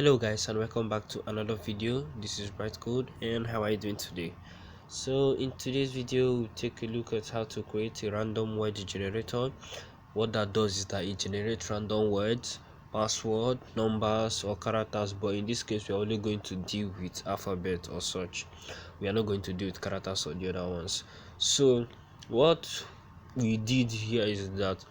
Hello guys, and welcome back to another video. This is BrightCode, and how are you doing today? So in today's video we'll take a look at how to create a random word generator. What that does is that it generates random words, password, numbers or characters, but in this case we're only going to deal with alphabet or such. We are not going to deal with characters or the other ones. So what we did here is that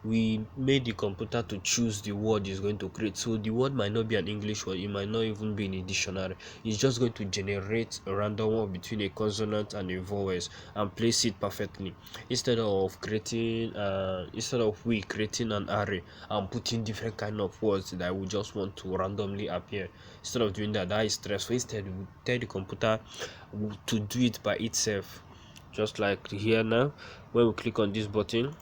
we made the computer to choose the word it's going to create. So the word might not be an English word, it might not even be in a dictionary. It's just going to generate a random word between a consonant and a vowels and place it perfectly, instead of we creating an array and putting different kind of words that we just want to randomly appear. Instead of doing that is stressful. Instead we tell the computer to do it by itself, just like here. Now when we click on this button,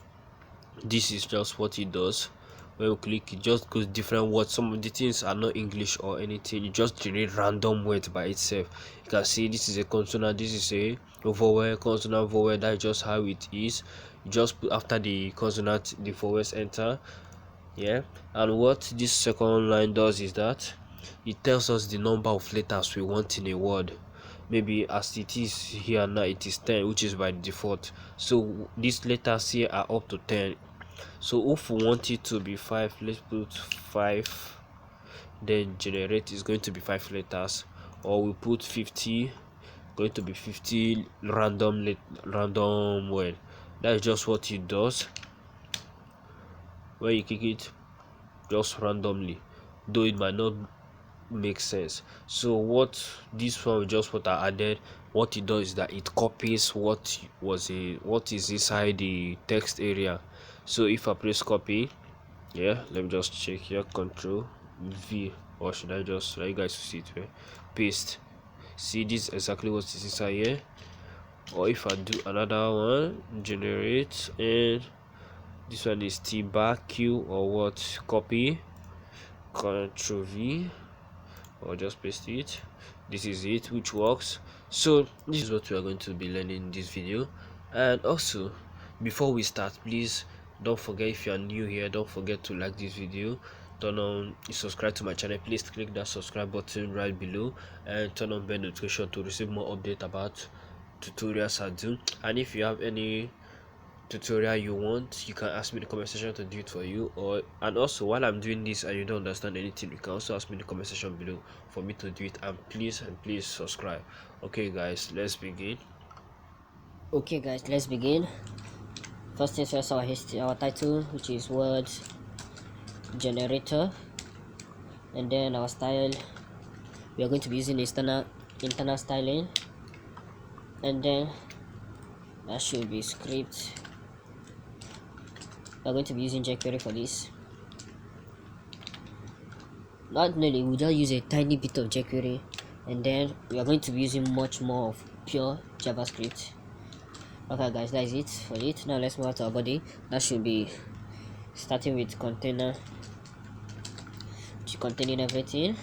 this is just what it does. When we click, it just goes different words. Some of the things are not English or anything, it just generate random words by itself. You can see this is a consonant, this is a vowel, consonant, vowel. That's just how it is. You just put after the consonant the vowels enter. Yeah, and what this second line does is that it tells us the number of letters we want in a word. Maybe as it is here now, it is 10, which is by default. So these letters here are up to 10. So if we want it to be 5, let's put 5, then generate is going to be 5 letters. Or we put 50, going to be 50 random word. That is just what it does. When you click it, just randomly, though it might not make sense. So what this one, just what I added, what it does is that it copies what is inside the text area. So if I press copy, yeah, let me just check here, Control V, or should I just let you guys see it here, paste. See, this is exactly what is inside here. Or if I do another one, generate, and this one is T bar Q or what, copy, Control V, or just paste it. This is it, which works. So this is what we are going to be learning in this video. And also, before we start, please don't forget, if you are new here, don't forget to like this video, turn on, subscribe to my channel. Please click that subscribe button right below and turn on bell notification to receive more update about tutorials I do. And if you have any tutorial you want, you can ask me in the comment section to do it for you. And also, while I'm doing this and you don't understand anything, you can also ask me in the comment section below for me to do it. And please subscribe. Okay guys, let's begin. First things first, our title, which is word generator, and then our style, we are going to be using internal styling, and then that should be script. We are going to be using jQuery for this. Not really, we'll just use a tiny bit of jQuery, and then we are going to be using much more of pure JavaScript. Okay guys, that is it for it. Now let's move on to our body. That should be starting with container, containing everything,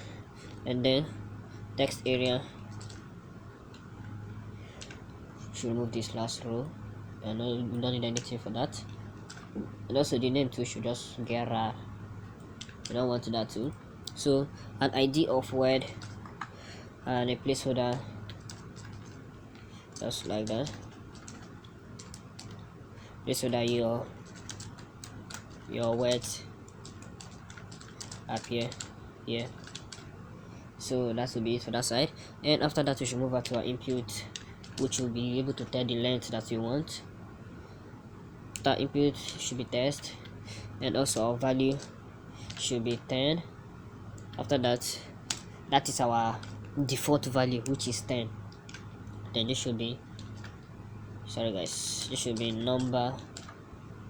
and then text area. Should remove this last row, and we don't need anything for that. And also the name too should just get rar. We don't want that too. So an ID of word and a placeholder, just like that. Placeholder your words appear here. So that will be it for that side. And after that, we should move on to our input, which will be able to tell the length that we want. That input should be text, and also our value should be 10. After that, that is our default value, which is 10. Then this should be, sorry guys, this should be number.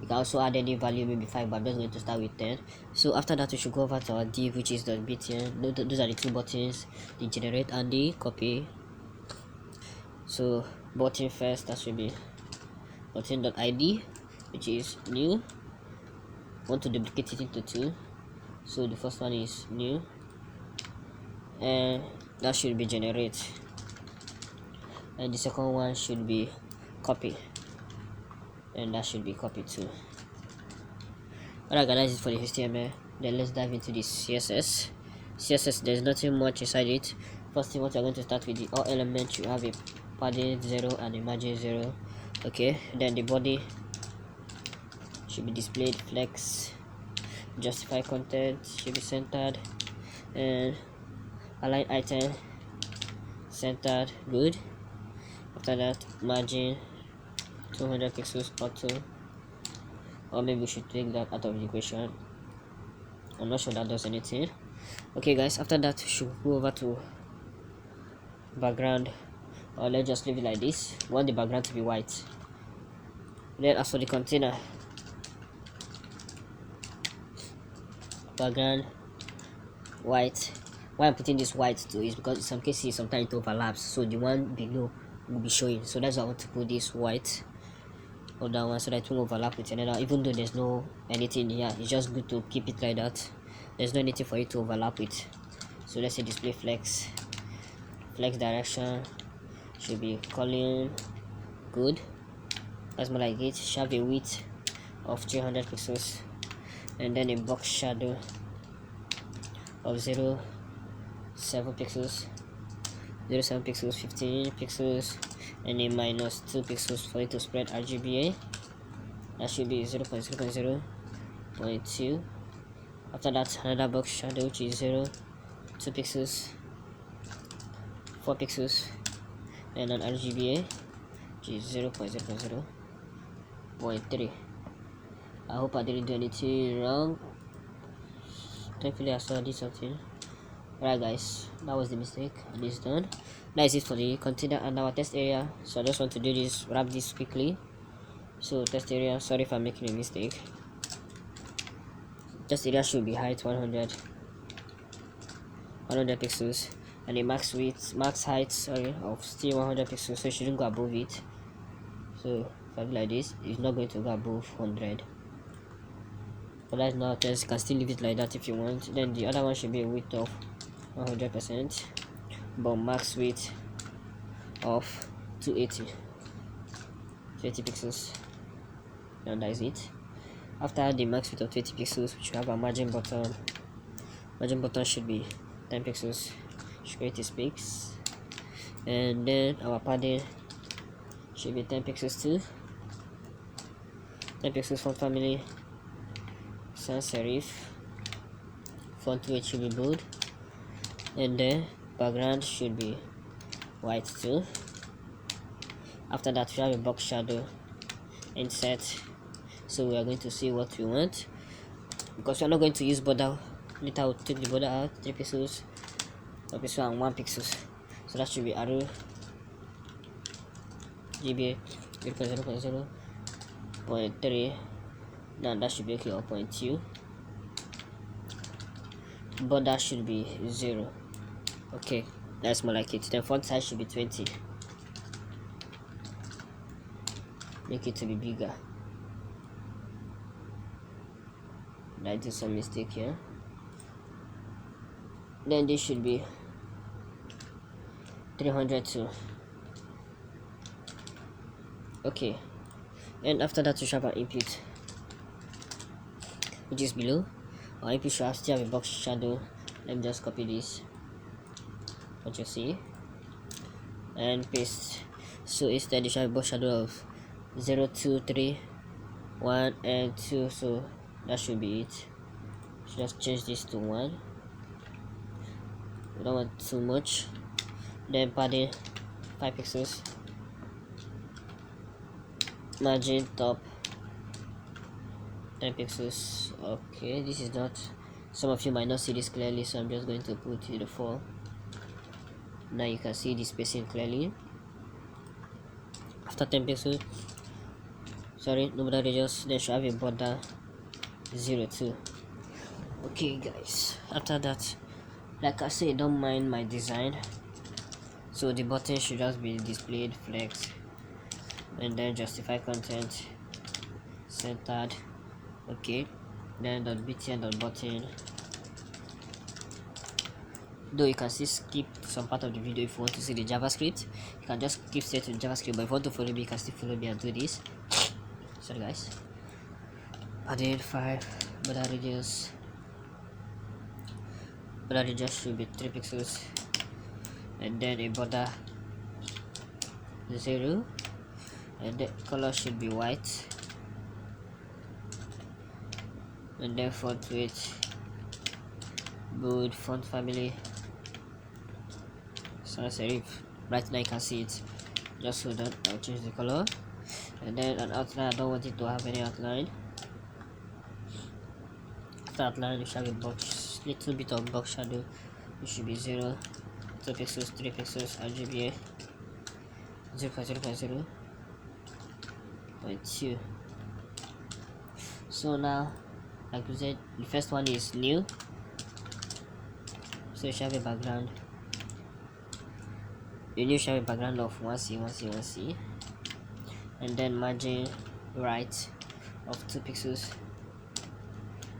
You can also add any value, maybe 5, but I'm just going to start with 10. So after that, we should go over to our div, which is the btn. Those are the two buttons, the generate and the copy. So button first, that should be button.id, which is new. Want to duplicate it into 2, so the first one is new, and that should be generate, and the second one should be copy, and that should be copy too. Alright guys, that's it for the HTML. Then let's dive into the CSS. CSS, there's nothing much inside it. First thing, what you're going to start with, the all elements, you have a padding 0 and a margin 0. Okay, then the body should be displayed flex, justify content should be centered, and align item centered, good. After that, margin 200 pixels auto, or maybe we should take that out of the equation. I'm not sure that does anything. Okay guys, after that we should go over to background, or let's just leave it like this. We want the background to be white. Then as for the container, background white. Why I'm putting this white too is because in some cases sometimes it overlaps, so the one below will be showing. So that's why I want to put this white on that one, so that it won't overlap with another. Even though there's no anything here, it's just good to keep it like that. There's no anything for it to overlap with. So let's say display flex direction should be column, good. That's more like it. Should have a width of 300 pixels, and then a box shadow of 0.7 pixels, 0.7 pixels, 15 pixels, and a -2 pixels for it to spread RGBA. That should be 0.0.0.2. After that, another box shadow which is 0.2 pixels, 4 pixels, and an RGBA which is 0.0.0.3. I hope I didn't do anything wrong. Thankfully I saw I did something. Alright guys, that was the mistake and it's done. That is it for the container and our test area. So I just want to do this, wrap this quickly. So test area, sorry if I'm making a mistake. Test area should be height 100 pixels, and a max height of still 100 pixels, so it shouldn't go above it. So if I do like this, it's not going to go above 100. But that's not test, you can still leave it like that if you want. Then the other one should be a width of 100%, but max width of 280 pixels, and that is it. After the max width of 20 pixels, we should have a margin button. Margin button should be 10 pixels, should create a space, and then our padding should be 10 pixels too. 10 pixels font family, sans serif, font weight should be bold, and the background should be white too. After that, we have a box shadow insert, so we are going to see what we want, because we are not going to use border. Later we'll take the border out, 3 pixels, 1 pixel, and 1 pixels. So that should be arrow GBA 0.0.0.3. Now that should be okay, or 0.2. Border should be 0. Okay, that's more like it. Then font size should be 20. Make it to be bigger. I did some mistake here. Then this should be 300 too. Okay, and after that we should have our input, which is below. Our input should still have a box shadow. Let me just copy this, what you see, and paste. So instead you should have a box shadow of 0, 2, 3, 1, and 2. So that should be it. Should just change this to 1. We don't want too much. Then padding 5 pixels, margin top 10 pixels. Okay, this is not, some of you might not see this clearly, so I'm just going to put it to 4. Now you can see the spacing clearly. After 10 pixels, sorry, no border radius, then should have a border 0.2. Okay guys, after that, like I said, don't mind my design. So the button should just be displayed flex, and then justify content centered. Okay, then .btn.button. Though you can still skip some part of the video if you want to see the JavaScript. You can just skip straight to JavaScript, but if you want to follow me, you can still follow me and do this. Sorry guys. Added 5 border radius border radius should be 3 pixels, and then a border 0, and the color should be white, and then font weight bold font family sans serif. Right now you can see it. Just hold on, I'll change the color. And then an outline, I don't want it to have any outline. After outline, we shall have a box, little bit of box shadow. It should be 0, 2 pixels, 3 pixels, RGBA 0.0.0.2. So now, like we said, the first one is new. So you shall have a background. The new shall have a background of 1C, 1C, 1C. And then margin right of 2 pixels.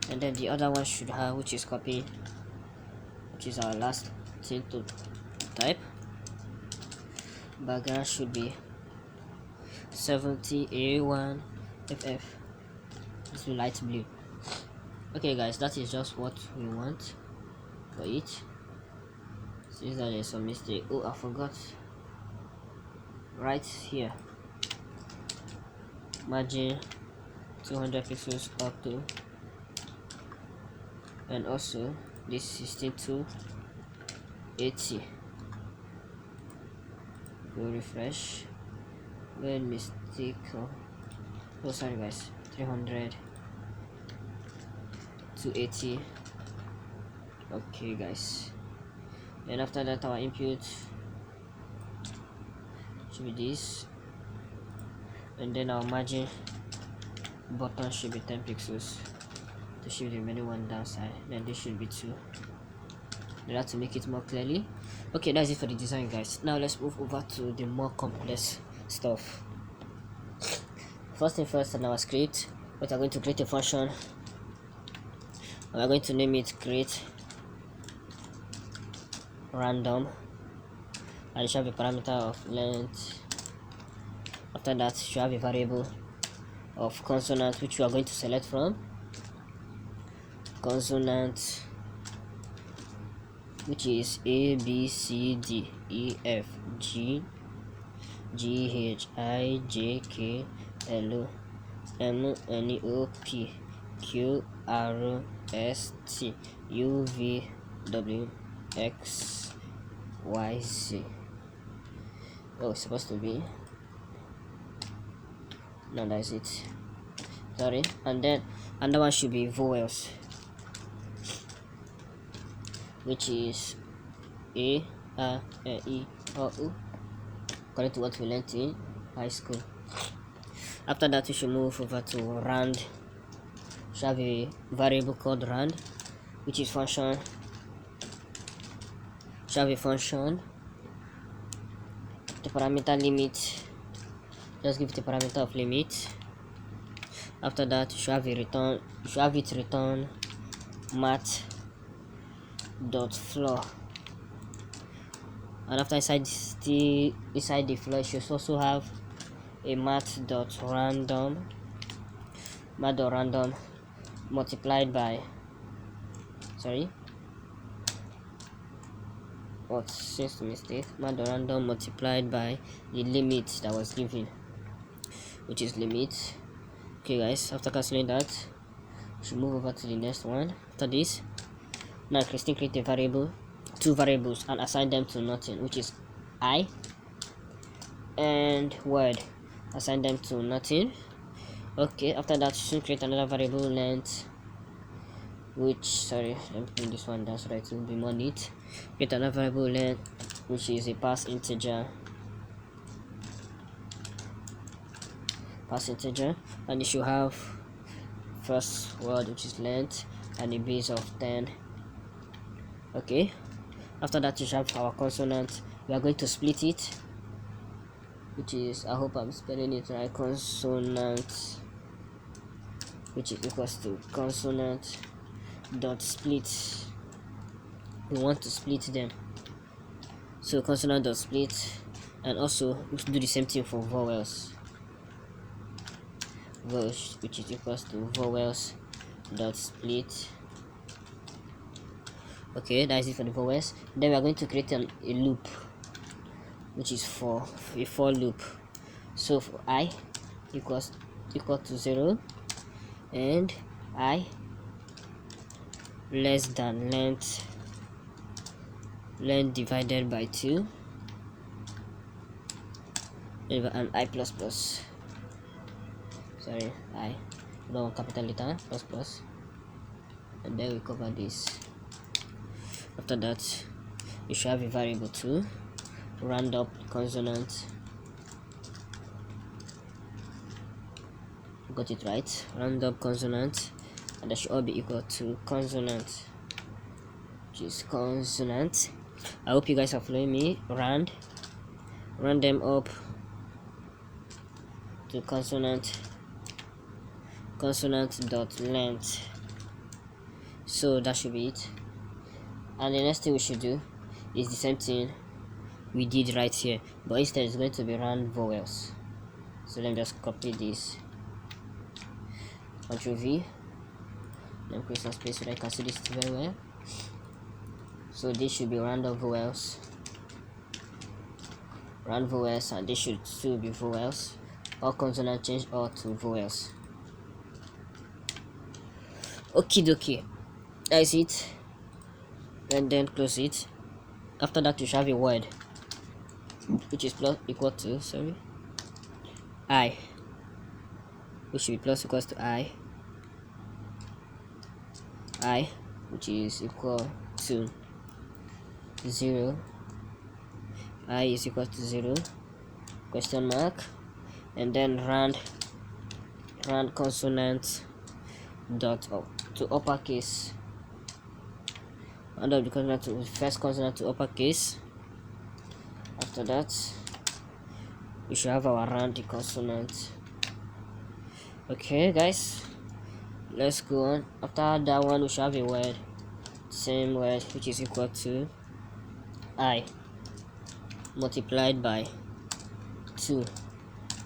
And then the other one should have, which is copy, which is our last thing to type. Background should be 70A1FF. This will light blue. Okay guys, that is just what we want for it. Since that there's some mistake. Oh, I forgot right here, margin 200 pixels up to, and also this 16 to 80. Go refresh. When mistake, oh sorry guys, 300 to 80. Okay guys, and after that our input should be this, and then our margin button should be 10 pixels to shift the remaining one downside. Then this should be 2. You have to make it more clearly. Okay, that's it for the design guys. Now let's move over to the more complex stuff. First thing first, in our script we are going to create a function. We are going to name it create random, and it shall have a parameter of length. After that, you should have a variable of consonant, which you are going to select from. Consonant, which is A, B, C, D, E, F, G, G, H, I, J, K, L, M, N, O, P, Q, R, S, T, U, V, W, X, Y, Z. Oh, it's supposed to be. No, that's it. Sorry. And then another one should be vowels, which is A, E, O, U, according to what we learned in high school. After that, we should move over to rand. We should have a variable called rand, which is function. We should have a function. The parameter limit. Just give it a parameter of limit. After that, you should have a return. You should have it return mat dot floor, and after inside the floor, you should also have a mat dot random multiplied by, sorry, what seems to mistake, mat dot random multiplied by the limit that was given, which is limit. Okay guys, after cancelling that, we should move over to the next one. After this, now Christine create a variable, 2 variables, and assign them to nothing, which is I and word. Assign them to nothing. Okay, after that, you should create another variable length, which, sorry, let me bring this one down so that it will be more neat. Create another variable length, which is a pass integer, and you should have first word, which is length, and a base of 10. Okay, after that, you should have our consonant. We are going to split it, which is, I hope I'm spelling it right, consonant, which is equals to consonant dot split. We want to split them, so consonant dot split. And also we do the same thing for vowels, which is equals to vowels dot split. Okay, that is it for the vowels. Then we are going to create a loop, which is for a for loop. So for I equal to 0 and I less than length divided by 2 and I plus plus, sorry, I no capital letter plus plus, and then we cover this. After that, you should have a variable to round up consonant. Got it right, round up consonant, and that should all be equal to consonant, which is consonant. I hope you guys are following me. Round them up to consonant dot length. So that should be it. And the next thing we should do is the same thing we did right here, but instead it's going to be round vowels. So let me just copy this, Ctrl V, then create some space so that I can see this very well. So this should be round vowels, and this should still be vowels. All consonant change all to vowels. Okie dokie, that's it, and then close it. After that, you should have a word which is plus equal to I, which should be plus equals to I, which is equal to 0. I is equal to 0 question mark, and then round consonant dot up to uppercase, round up the consonant to first consonant to uppercase. After that, we should have our round the consonant. Okay guys, let's go on. After that one, we should have a word, same word, which is equal to I multiplied by 2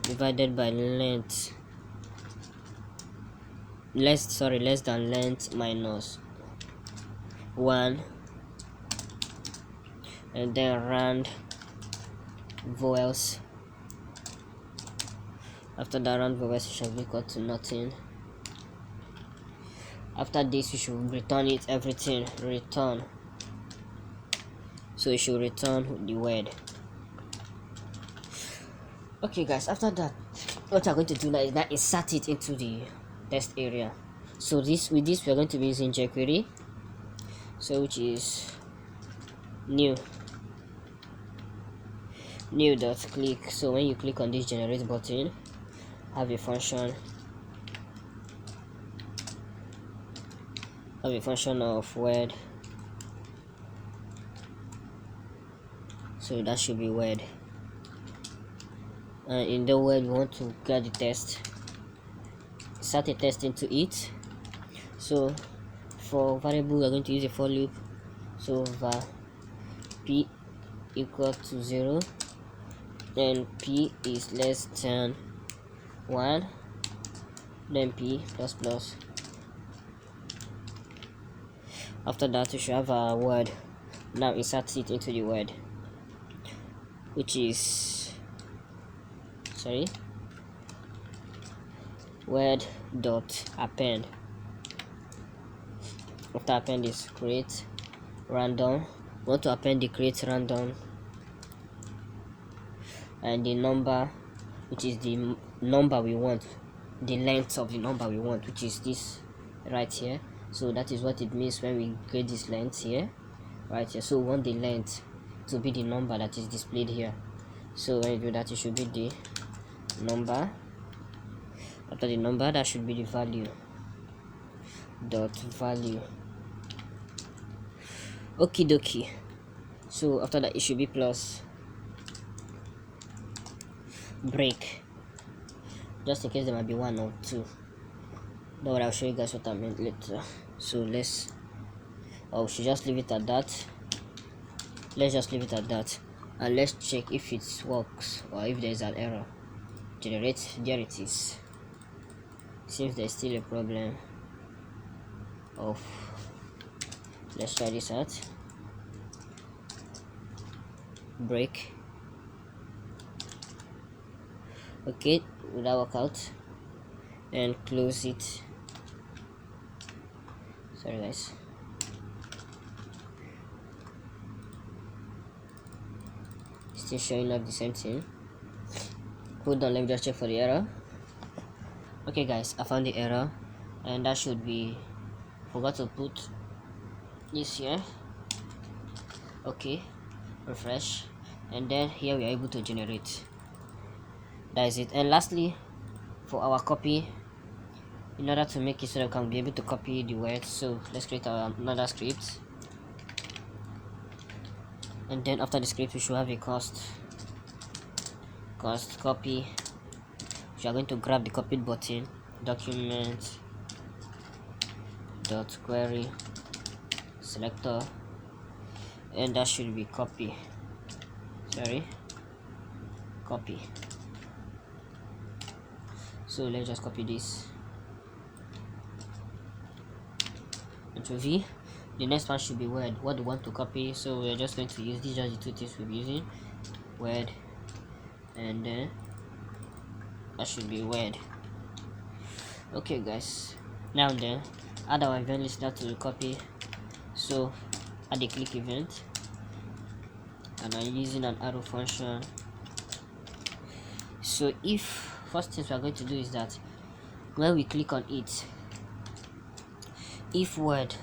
divided by length, less than length minus 1, and then round vowels. After that, round vowels shall be equal to nothing. After this, you should return it, everything return. So you should return the word. Okay guys, after that, what I'm going to do now is that insert it into the test area. So with this we are going to be using jQuery, so which is new dot click. So when you click on this generate button, have a function of word, so that should be word, and in the word we want to get the test, start a test into it. So for variable we are going to use a for loop, so var p equal to 0 then p is less than 1, then p plus plus. After that, we should have a word. Now insert it into the word, which is word dot append. After append is create random. We want to append the create random and the number, which is the number we want, the length of the number we want, which is this right here. So that is what it means when we create this length here, right here. So we want the length to be the number that is displayed here. So when you do that, it should be the number. After the number, that should be the value dot value. Okie dokie. So after that, it should be plus break, just in case there might be 1 or 2. But I'll show you guys what I meant later. So we should just leave it at that. Let's just leave it at that, and let's check if it works or if there's an error. Generate, there it is. Seems there's still a problem of Let's try this out. Break. Okay, will that work out? And close it. Sorry guys. Still showing up the same thing. Hold on, let me just check for the error. Okay guys, I found the error, and that should be, forgot to put this here. Okay, refresh, and then here we are able to generate. That is it. And lastly, for our copy, in order to make it so that we can be able to copy the words, so let's create another script, and then after the script we should have a cost copy. We are going to grab the copied button, document dot query selector, and that should be copy. So let's just copy this, Ctrl V. The next one should be word, what we want to copy, so we're just going to use these are the two things we'll be using, word, and then that should be word. Okay guys, now then add our event listener to the copy, so add a click event, and I'm using an arrow function. So if first things we are going to do is that when we click on it, if word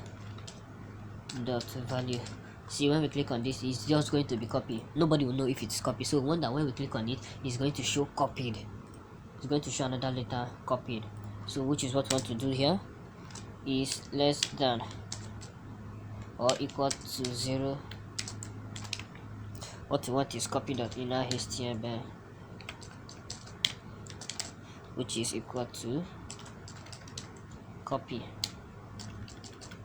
dot value, see when we click on this, it's just going to be copied. Nobody will know if it's copied, so when we click on it, it's going to show copied. It's going to show another letter copied. So which is what we want to do here, is less than or equal to 0. What we want is copy.inner html, which is equal to copy.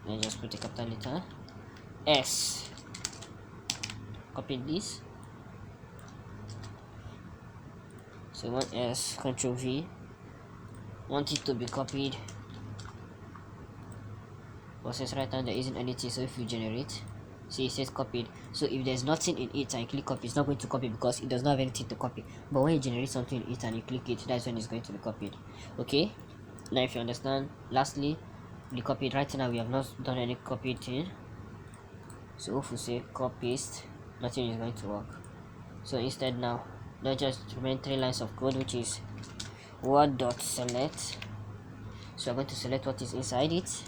Let's just put a capital letter S. Copy this. So one S, Ctrl V. Want it to be copied. But since right now there isn't anything, so if you generate, see it says copied. So if there's nothing in it and you click copy, it's not going to copy because it does not have anything to copy. But when you generate something in it and you click it, that's when it's going to be copied. Okay, now if you understand, lastly, the copied, right now we have not done any copied thing, so if we say copy paste, nothing is going to work. So instead now let's just remain 3 lines of code, which is word.select. So I'm going to select what is inside it,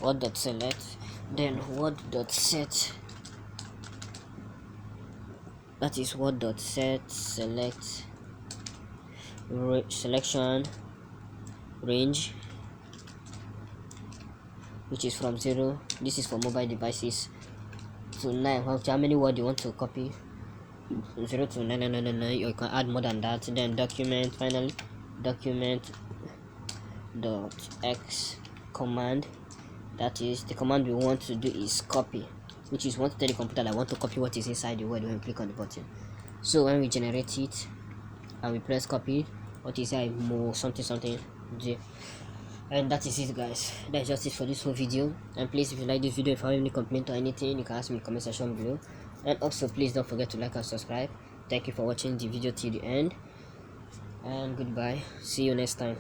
word.select, then word.set, that is word.set select selection range, which is from 0, this is for mobile devices, to 9. How many words you want to copy, 0 to 999, or you can add more than that. Then document, finally document dot x command, that is the command we want to do is copy, which is want to tell the computer that I want to copy what is inside the word when we click on the button. So when we generate it and we press copy, what is here, more something J. And that is it guys, that's just it for this whole video. And please, if you like this video, if you have any complaint or anything, you can ask me in the comment section below. And also please don't forget to like and subscribe. Thank you for watching the video till the end, and goodbye, see you next time.